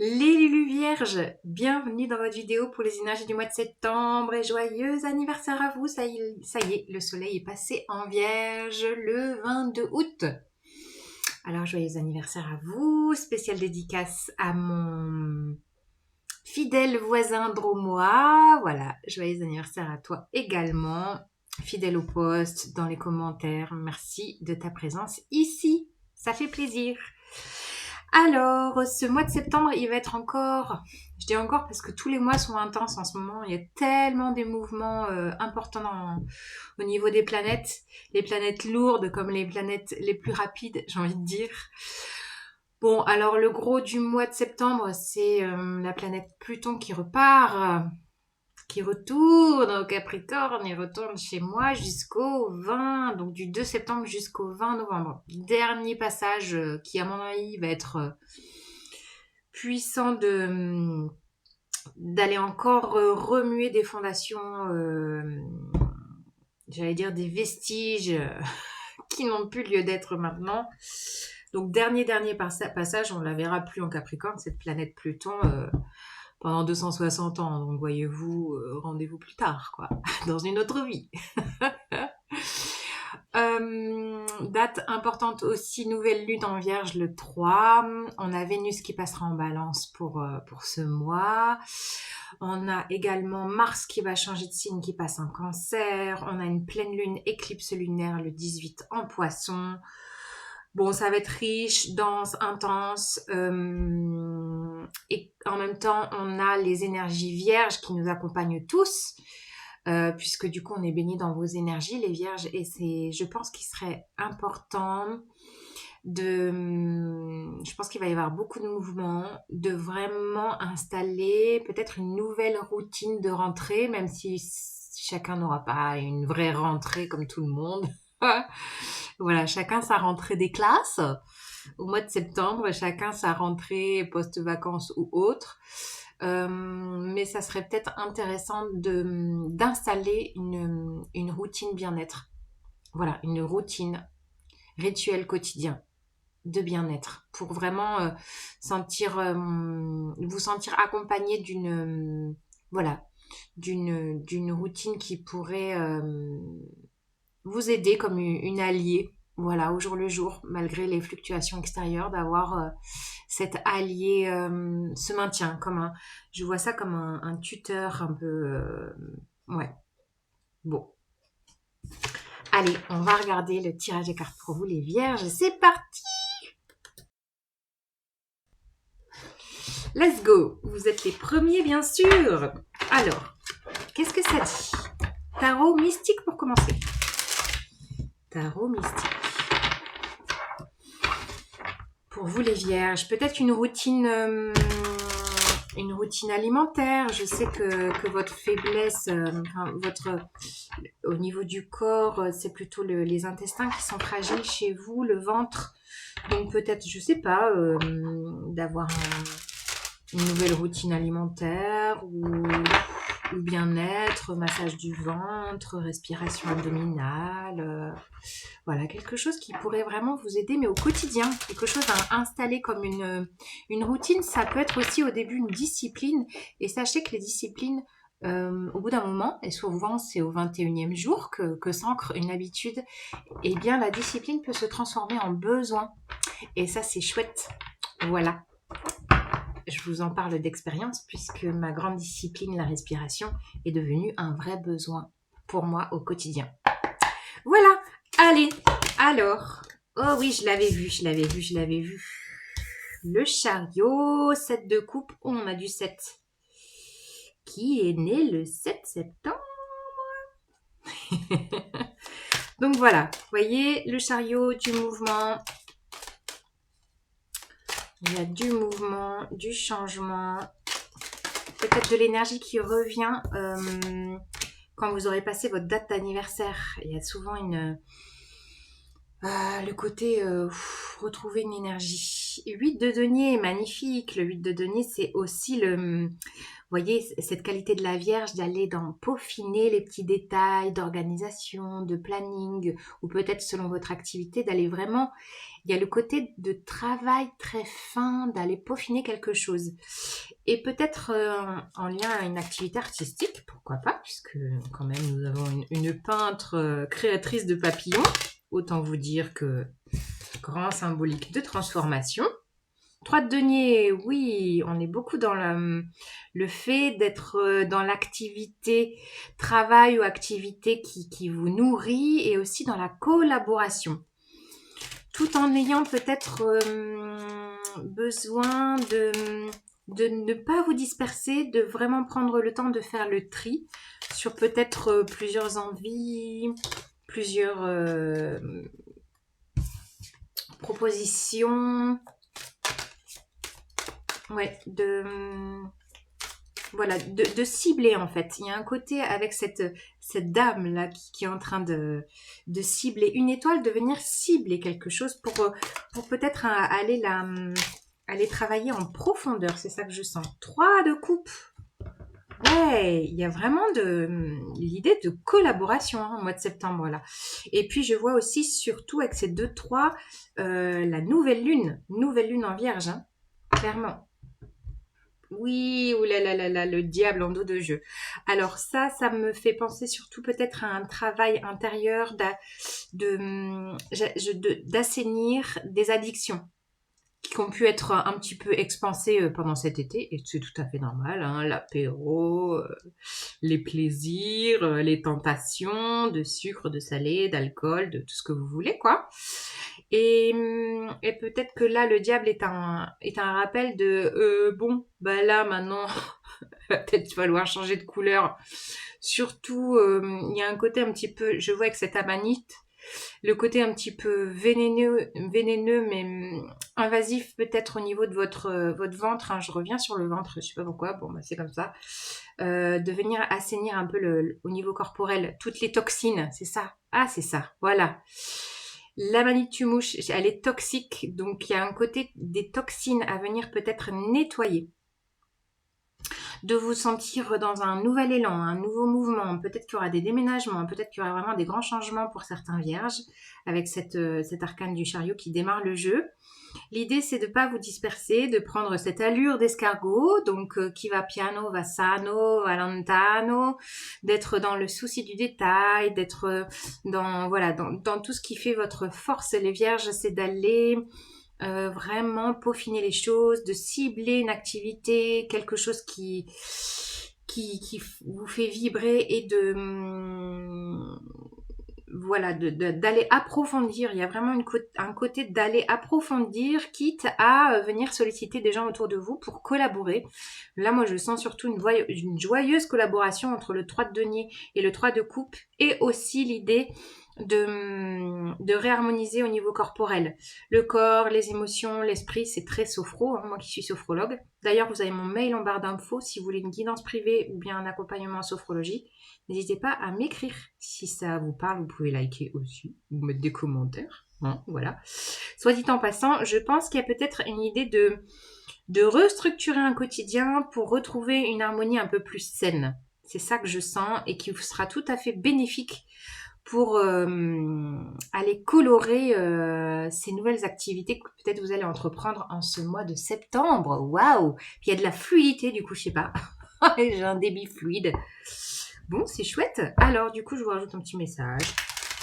Les Lulu Vierges, bienvenue dans votre vidéo pour les énergies du mois de septembre et joyeux anniversaire à vous. Ça y est, le soleil est passé en Vierge le 22 août. Alors joyeux anniversaire à vous, spéciale dédicace à mon fidèle voisin drômois. Voilà, joyeux anniversaire à toi également, fidèle au poste, dans les commentaires. Merci de ta présence ici, ça fait plaisir. Alors, ce mois de septembre, il va être encore, je dis encore parce que tous les mois sont intenses en ce moment, il y a tellement des mouvements importants au niveau des planètes, les planètes lourdes comme les planètes les plus rapides, j'ai envie de dire. Bon, alors le gros du mois de septembre, c'est la planète Pluton qui repart, qui retourne au Capricorne, il retourne chez moi jusqu'au 20, donc du 2 septembre jusqu'au 20 novembre. Dernier passage qui, à mon avis, va être puissant d'aller encore remuer des fondations, j'allais dire des vestiges qui n'ont plus lieu d'être maintenant. Donc dernier passage, on ne la verra plus en Capricorne, cette planète Pluton, pendant 260 ans. Donc voyez-vous, rendez-vous plus tard, quoi, dans une autre vie. Date importante aussi, nouvelle lune en Vierge le 3. On a Vénus qui passera en Balance pour ce mois. On a également Mars qui va changer de signe, qui passe en Cancer. On a une pleine lune, éclipse lunaire le 18 en Poisson. Bon, ça va être riche, dense, intense. Et en même temps, on a les énergies vierges qui nous accompagnent tous. Puisque du coup on est baigné dans vos énergies les vierges, et je pense qu'il serait important je pense qu'il va y avoir beaucoup de mouvements, de vraiment installer peut-être une nouvelle routine de rentrée, même si chacun n'aura pas une vraie rentrée comme tout le monde. Voilà, chacun sa rentrée des classes au mois de septembre, chacun sa rentrée post-vacances ou autre. Mais ça serait peut-être intéressant d'installer une routine bien-être. Voilà, une routine, rituel quotidien de bien-être pour vraiment vous sentir accompagné voilà, d'une routine qui pourrait vous aider comme une alliée. Voilà, au jour le jour, malgré les fluctuations extérieures, d'avoir cet allié, ce maintien, je vois ça comme un tuteur un peu, ouais, bon. Allez, on va regarder le tirage des cartes pour vous les vierges, c'est parti! Let's go! Vous êtes les premiers, bien sûr! Alors, qu'est-ce que ça dit? Tarot mystique pour commencer. Tarot mystique. Pour vous les vierges, peut-être une routine alimentaire. Je sais que votre faiblesse, au niveau du corps, c'est plutôt les intestins qui sont fragiles chez vous, le ventre. Donc peut-être, je sais pas, d'avoir une nouvelle routine alimentaire ou bien-être, massage du ventre, respiration abdominale, voilà, quelque chose qui pourrait vraiment vous aider, mais au quotidien, quelque chose à installer comme une routine. Ça peut être aussi au début une discipline, et sachez que les disciplines, au bout d'un moment, et souvent c'est au 21e jour que s'ancre une habitude, et bien la discipline peut se transformer en besoin, et ça c'est chouette, voilà. Je vous en parle d'expérience puisque ma grande discipline, la respiration, est devenue un vrai besoin pour moi au quotidien. Voilà, allez, alors, oh oui, je l'avais vu. Le chariot, 7 de coupe, on a du 7. Qui est né le 7 septembre. Donc voilà, vous voyez, le chariot, du mouvement. Il y a du mouvement, du changement, peut-être de l'énergie qui revient quand vous aurez passé votre date d'anniversaire. Il y a souvent le côté retrouver une énergie. 8 de denier, magnifique. Le 8 de denier, c'est aussi vous voyez, cette qualité de la Vierge d'aller dans peaufiner les petits détails d'organisation, de planning, ou peut-être selon votre activité, d'aller vraiment... Il y a le côté de travail très fin, d'aller peaufiner quelque chose. Et peut-être en lien à une activité artistique, pourquoi pas, puisque quand même nous avons une peintre créatrice de papillons. Autant vous dire que grand symbolique de transformation. 3 de denier, oui, on est beaucoup dans le fait d'être dans l'activité travail ou activité qui vous nourrit et aussi dans la collaboration. Tout en ayant peut-être besoin de ne pas vous disperser, de vraiment prendre le temps de faire le tri sur peut-être plusieurs envies, plusieurs propositions. Ouais, voilà, de cibler en fait. Il y a un côté avec cette dame là qui est en train de cibler une étoile, de venir cibler quelque chose pour peut-être aller travailler en profondeur. C'est ça que je sens. 3 de coupe. Ouais, il y a vraiment l'idée de collaboration au mois de septembre là. Et puis je vois aussi surtout avec ces 2-3 la nouvelle lune en Vierge, hein, clairement. Oui, oulala, le diable en dos de jeu. Alors ça me fait penser surtout peut-être à un travail intérieur d'assainir des addictions qui ont pu être un petit peu expansées pendant cet été, et c'est tout à fait normal, hein, l'apéro, les plaisirs, les tentations de sucre, de salé, d'alcool, de tout ce que vous voulez, quoi. Et peut-être que là, le diable est un rappel de bon, bah là maintenant, va peut-être falloir changer de couleur. Surtout, il y a un côté un petit peu, je vois avec cette amanite, le côté un petit peu vénéneux mais invasif peut-être au niveau de votre ventre, hein. Je reviens sur le ventre, je sais pas pourquoi, bon bah c'est comme ça. De venir assainir un peu au niveau corporel, toutes les toxines, c'est ça. Ah, c'est ça, voilà. La mouche, elle est toxique, donc il y a un côté des toxines à venir peut-être nettoyer. De vous sentir dans un nouvel élan, un nouveau mouvement, peut-être qu'il y aura des déménagements, peut-être qu'il y aura vraiment des grands changements pour certains vierges, avec cet arcane du chariot qui démarre le jeu. L'idée, c'est de ne pas vous disperser, de prendre cette allure d'escargot, donc qui va piano, va sano, va lontano, d'être dans le souci du détail, d'être dans tout ce qui fait votre force, les vierges, c'est d'aller vraiment peaufiner les choses, de cibler une activité, quelque chose qui vous fait vibrer et d'aller approfondir. Il y a vraiment un côté d'aller approfondir, quitte à venir solliciter des gens autour de vous pour collaborer. Là, moi, je sens surtout une joyeuse collaboration entre le 3 de denier et le 3 de coupe, et aussi l'idée de réharmoniser au niveau corporel. Le corps, les émotions, l'esprit, c'est très sophro, hein, moi qui suis sophrologue. D'ailleurs, vous avez mon mail en barre d'infos si vous voulez une guidance privée ou bien un accompagnement en sophrologie. N'hésitez pas à m'écrire. Si ça vous parle, vous pouvez liker aussi, ou mettre des commentaires. Hein, voilà. Soit dit en passant, je pense qu'il y a peut-être une idée de restructurer un quotidien pour retrouver une harmonie un peu plus saine. C'est ça que je sens et qui vous sera tout à fait bénéfique pour aller colorer ces nouvelles activités que peut-être vous allez entreprendre en ce mois de septembre. Waouh! Puis il y a de la fluidité, du coup, je sais pas. J'ai un débit fluide. Bon, c'est chouette. Alors, du coup, je vous rajoute un petit message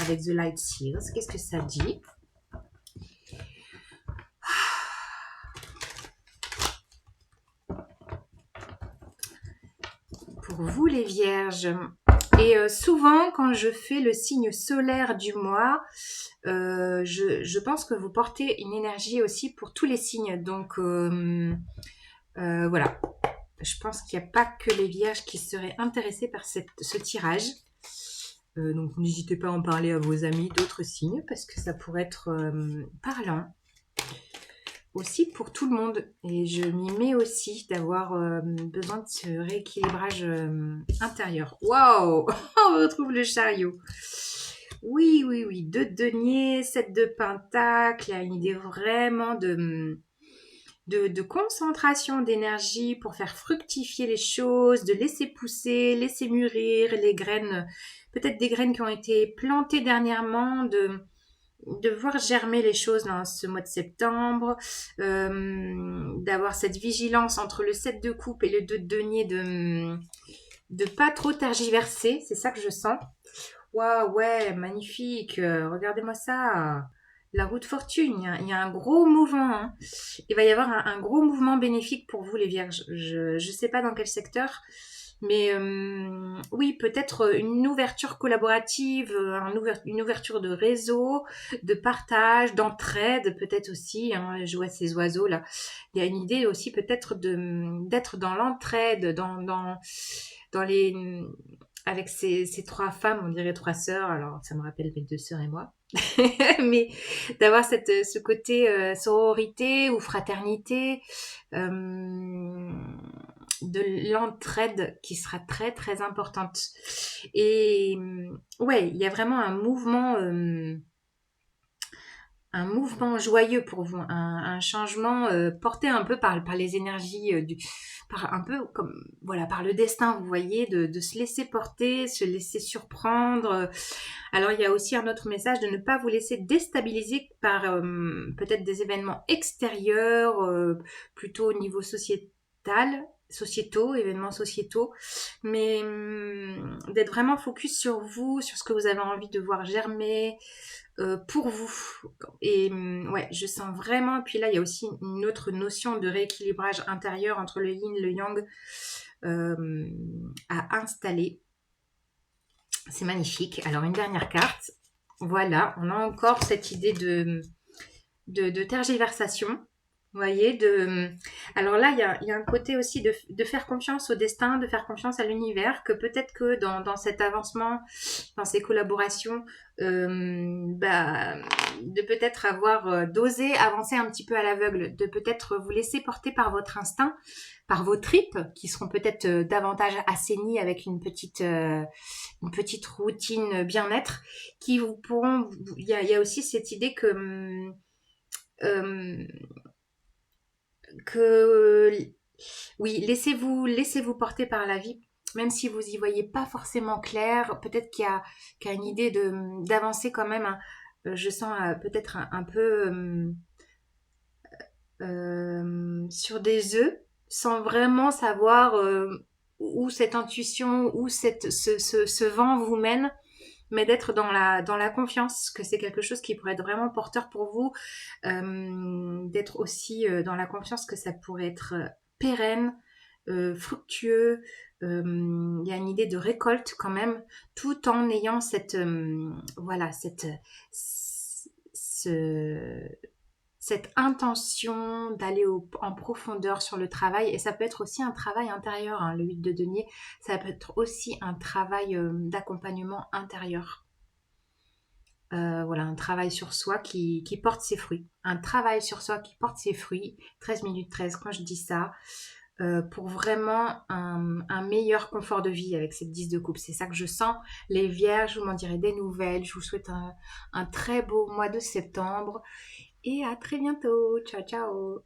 avec The Light Seals. Qu'est-ce que ça dit? Pour vous, les vierges. Et souvent, quand je fais le signe solaire du mois, je pense que vous portez une énergie aussi pour tous les signes. Donc, voilà. Je pense qu'il n'y a pas que les vierges qui seraient intéressées par ce tirage. Donc, n'hésitez pas à en parler à vos amis d'autres signes parce que ça pourrait être parlant aussi pour tout le monde. Et je m'y mets aussi d'avoir besoin de ce rééquilibrage intérieur. Waouh! On retrouve le chariot. Oui. 2 de denier, 7 de pentacle. Il y a une idée vraiment de concentration d'énergie pour faire fructifier les choses, de laisser pousser, laisser mûrir les graines, peut-être des graines qui ont été plantées dernièrement, de voir germer les choses dans ce mois de septembre, d'avoir cette vigilance entre le 7 de coupe et le 2 de denier, de pas trop tergiverser, c'est ça que je sens. Waouh, ouais, magnifique, regardez-moi ça. La roue de fortune, il y a un gros mouvement, hein. Il va y avoir un gros mouvement bénéfique pour vous les vierges. Je ne sais pas dans quel secteur, mais oui, peut-être une ouverture collaborative, une ouverture de réseau, de partage, d'entraide, peut-être aussi, hein, je vois ces oiseaux là. Il y a une idée aussi peut-être d'être dans l'entraide, dans les avec ces trois femmes, on dirait trois sœurs, alors ça me rappelle mes deux sœurs et moi. Mais d'avoir ce côté sororité ou fraternité, de l'entraide qui sera très très importante. Et ouais, il y a vraiment un mouvement joyeux pour vous, un changement porté un peu par les énergies par un peu comme voilà par le destin, vous voyez, de se laisser porter, se laisser surprendre. Alors il y a aussi un autre message de ne pas vous laisser déstabiliser par peut-être des événements extérieurs, plutôt au niveau événements sociétaux, mais d'être vraiment focus sur vous, sur ce que vous avez envie de voir germer pour vous. Et ouais, je sens vraiment. Puis là, il y a aussi une autre notion de rééquilibrage intérieur entre le yin et le yang à installer. C'est magnifique. Alors, une dernière carte. Voilà, on a encore cette idée de tergiversation. Vous voyez, alors là, il y a un côté aussi de faire confiance au destin, de faire confiance à l'univers, que peut-être que dans cet avancement, dans ces collaborations, de peut-être avoir d'oser avancer un petit peu à l'aveugle, de peut-être vous laisser porter par votre instinct, par vos tripes, qui seront peut-être davantage assainies avec une petite routine bien-être, qui vous pourront... Il y a aussi cette idée que oui, laissez-vous porter par la vie, même si vous y voyez pas forcément clair. Peut-être qu'il y a une idée d'avancer quand même, hein. Je sens peut-être un peu sur des œufs, sans vraiment savoir où cette intuition, où ce vent vous mène, mais d'être dans la confiance, que c'est quelque chose qui pourrait être vraiment porteur pour vous, d'être aussi dans la confiance que ça pourrait être pérenne, fructueux. Il y a une idée de récolte quand même, tout en ayant cette intention d'aller en profondeur sur le travail. Et ça peut être aussi un travail intérieur, hein, le 8 de denier, ça peut être aussi un travail d'accompagnement intérieur. Voilà, un travail sur soi qui porte ses fruits. Un travail sur soi qui porte ses fruits. 13 minutes 13, quand je dis ça, pour vraiment un meilleur confort de vie avec cette 10 de coupe. C'est ça que je sens. Les vierges, vous m'en direz des nouvelles. Je vous souhaite un très beau mois de septembre. Et à très bientôt. Ciao, ciao.